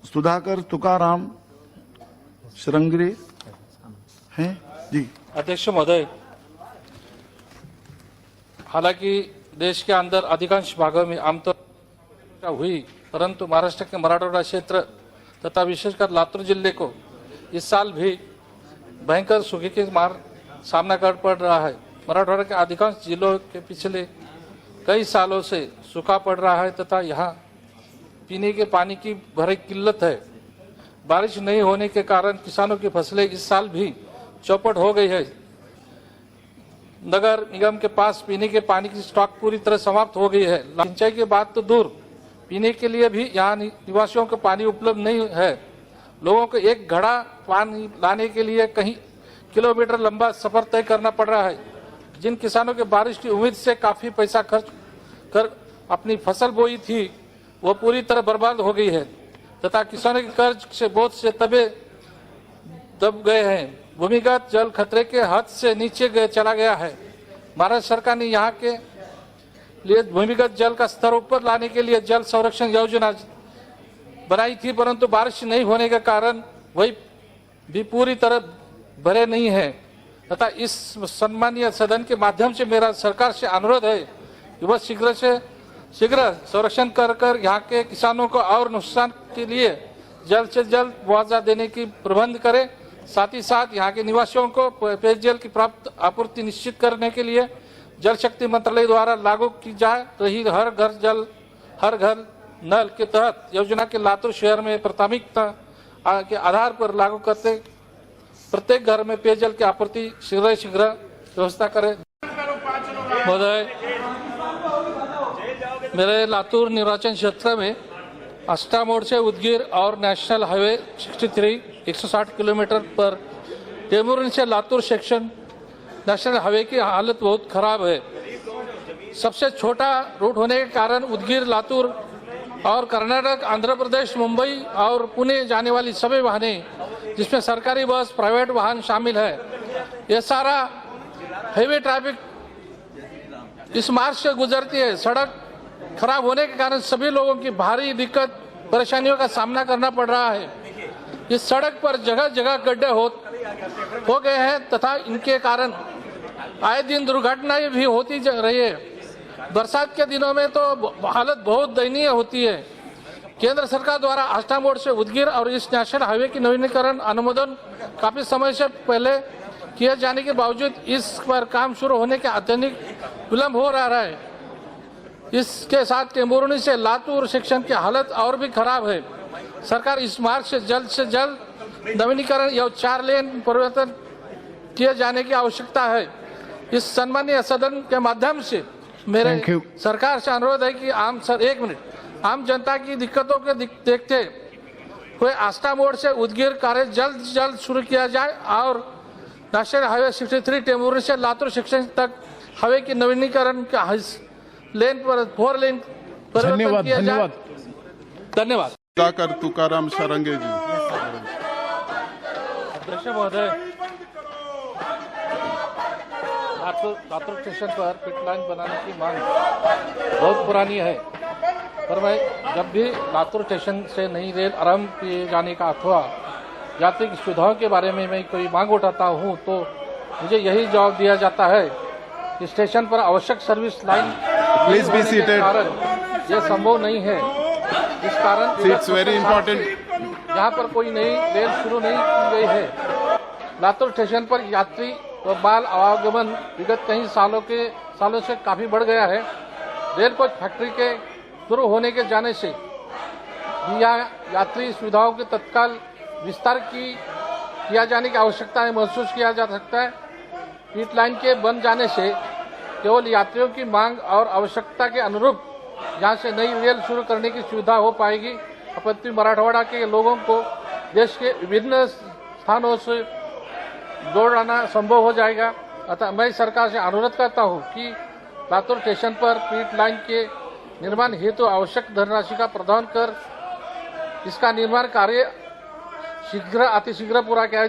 सुधाकर तुकाराम श्रृंगरे हैं जी। अध्यक्ष महोदय, हालांकि देश के अंदर अधिकांश भागों में आमतौर पर हुई, परंतु महाराष्ट्र के मराठवाड़ा क्षेत्र तथा विशेषकर लातूर जिले को इस साल भी भयंकर सूखे के मार सामना कर पड़ रहा है। मराठवाड़ा के अधिकांश जिलों के पिछले कई सालों से सूखा पड़ रहा है तथा यहाँ पीने के पानी की भारी किल्लत है। बारिश नहीं होने के कारण किसानों की फसलें इस साल भी चौपट हो गई है। नगर निगम के पास पीने के पानी की स्टॉक पूरी तरह समाप्त हो गई है। सिंचाई की बात तो दूर, पीने के लिए भी यहाँ निवासियों को पानी उपलब्ध नहीं है। लोगों को एक घड़ा पानी लाने के लिए कहीं किलोमीटर लंबा सफर तय करना पड़ रहा है। जिन किसानों के बारिश की उम्मीद से काफी पैसा खर्च कर अपनी फसल बोई थी, वो पूरी तरह बर्बाद हो गई है तथा किसानों के कर्ज से बोझ से तबे दब गए हैं। भूमिगत जल खतरे के हद से नीचे चला गया है। महाराष्ट्र सरकार ने यहाँ के लिए भूमिगत जल का स्तर ऊपर लाने के लिए जल संरक्षण योजना बनाई थी, परंतु बारिश नहीं होने के कारण वही भी पूरी तरह भरे नहीं है तथा इस सम्मानीय सदन के माध्यम से मेरा सरकार से अनुरोध है कि वह शीघ्र से शीघ्र संरक्षण कर यहाँ के किसानों को और नुकसान के लिए जल्द से जल्द मुआवजा देने की प्रबंध करे। साथ ही साथ यहाँ के निवासियों को पेयजल की प्राप्त आपूर्ति निश्चित करने के लिए जल शक्ति मंत्रालय द्वारा लागू की जा रही हर घर जल हर घर नल के तहत योजना के लातूर शहर में प्राथमिकता के आधार पर लागू करते प्रत्येक घर में पेयजल की आपूर्ति शीघ्र व्यवस्था करें। महोदय, मेरे लातूर निर्वाचन क्षेत्र में अस्टा मोड़ से उदगीर और नेशनल हाईवे 63 160 किलोमीटर पर टेमुरन से लातूर सेक्शन नेशनल हाईवे की हालत बहुत खराब है। सबसे छोटा रूट होने के कारण उदगीर लातूर और कर्नाटक, आंध्र प्रदेश, मुंबई और पुणे जाने वाली सभी वाहनें, जिसमें सरकारी बस, प्राइवेट वाहन शामिल है, ये सारा हाईवे ट्रैफिक इस मार्ग से गुजरती है। सड़क खराब होने के कारण सभी लोगों की भारी दिक्कत परेशानियों का सामना करना पड़ रहा है। इस सड़क पर जगह जगह गड्ढे हो गए हैं तथा इनके कारण आए दिन दुर्घटनाएं भी होती रही है। बरसात के दिनों में तो हालत बहुत दयनीय होती है। केंद्र सरकार द्वारा आष्टा मोड़ से उदगीर और इस नेशनल हाईवे की नवीनीकरण अनुमोदन काफी समय से पहले किए जाने के बावजूद इस पर काम शुरू होने के अत्यधिक विलम्ब हो रहा है। इसके साथ टेमुरनी से लातूर सेक्शन की हालत और भी खराब है। सरकार इस मार्ग से जल्द नवीनीकरण या 4 लेन परिवर्तन किए जाने की आवश्यकता है। इस सम्मानीय सदन के माध्यम से मेरे सरकार से अनुरोध है कि आम जनता की दिक्कतों के देखते हुए आष्टा मोड़ से उदगीर कार्य जल्द शुरू किया जाए और नेशनल हाईवे 63 टेमुरनी से लातूर सेक्शन तक हाईवे की नवीनीकरण का लेन पर 4 लेन परिवर्तन किया जाए। धन्यवाद। सुधाकर तुकाराम श्रृंगरे जी। अध्यक्ष महोदय, लातूर स्टेशन पर पिट लाइन बनाने की मांग बहुत पुरानी है, पर मैं जब भी लातूर स्टेशन से नई रेल आरंभ किए जाने का अथवा यात्री की सुविधाओं के बारे में मैं कोई मांग उठाता हूं तो मुझे यही जवाब दिया जाता है कि स्टेशन पर आवश्यक service line please be seated. कारण यह संभव नहीं है। इस कारण इट्स वेरी इंपॉर्टेंट। यहाँ पर कोई नई रेल शुरू नहीं की गई है। लातूर स्टेशन पर यात्री और माल आवागमन विगत कई सालों से काफी बढ़ गया है। रेल कोच फैक्ट्री के शुरू होने के जाने से यहाँ यात्री सुविधाओं के तत्काल विस्तार किया जाने की आवश्यकता है महसूस किया जा सकता है। पीट लाइन के बन जाने से केवल यात्रियों की मांग और आवश्यकता के अनुरूप यहाँ से नई रेल शुरू करने की सुविधा हो पाएगी। अपितु मराठवाड़ा के लोगों को देश के विभिन्न स्थानों से जोड़ना संभव हो जाएगा। अतः मैं सरकार से अनुरोध करता हूँ कि लातूर स्टेशन पर पीट लाइन के निर्माण हेतु आवश्यक धनराशि का प्रदान कर इसका निर्माण कार्य अतिशीघ्र पूरा किया जाए।